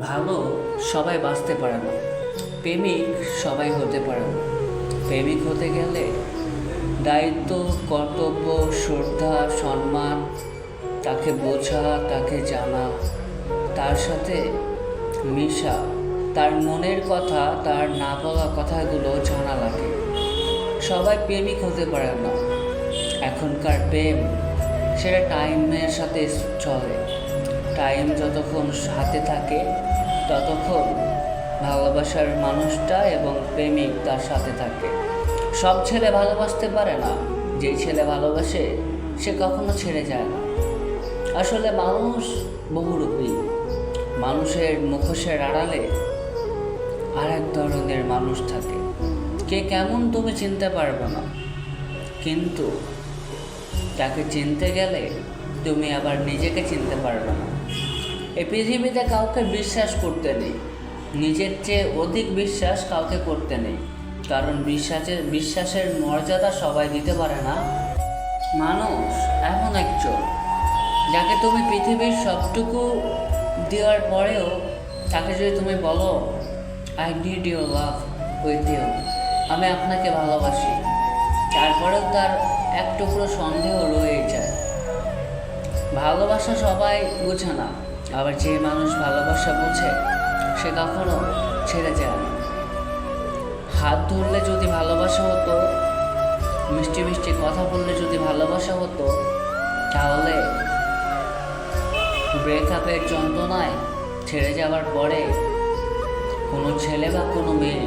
ভালো সবাই বাঁচতে পারে না, প্রেমিক সবাই হতে পারে না। প্রেমিক হতে গেলে দায়িত্ব, কর্তব্য, শ্রদ্ধা, সম্মান, তাকে বোঝা, তাকে জানা, তার সাথে মিশা, তার মনের কথা, তার না বলা কথাগুলো জানা লাগে। সবাই প্রেমিক হতে পারে না। এখনকার প্রেম সেটা টাইমের সাথে চলে। টাইম যতক্ষণ হাতে থাকে ততক্ষণ ভালোবাসার মানুষটা এবং প্রেমিক তার সাথে থাকে। সব ছেলে ভালোবাসতে পারে না। যেই ছেলে ভালোবাসে সে কখনো ছেড়ে যায় না। আসলে মানুষ বহুরূপী। মানুষের মুখোশের আড়ালে আর এক ধরনের মানুষ থাকে। কে কেমন তুমি চিনতে পারবে না, কিন্তু তাকে চিনতে গেলে তুমি আবার নিজেকে চিনতে পারবে না। এই পৃথিবীতে কাউকে বিশ্বাস করতে নেই, নিজের চেয়ে অধিক বিশ্বাস কাউকে করতে নেই। কারণ বিশ্বাসের মর্যাদা সবাই দিতে পারে না। মানুষ এমন একজন যাকে তুমি পৃথিবীর সবটুকু দেওয়ার পরেও তাকে যদি তুমি বলো I need your love with you, আমি আপনাকে ভালোবাসি, তারপরেও তার এক টুকরো সন্দেহ রয়ে যায়। ভালোবাসা সবাই বোঝে না, আবার যে মানুষ ভালোবাসা বোঝে সে কখনো ছেড়ে যায় না। হাত ধরলে যদি ভালোবাসা হতো, মিষ্টি মিষ্টি কথা বললে যদি ভালোবাসা হতো, তাহলে ব্রেকআপের যন্ত্রণায় ছেড়ে যাওয়ার পরে কোনো ছেলে বা কোনো মেয়ে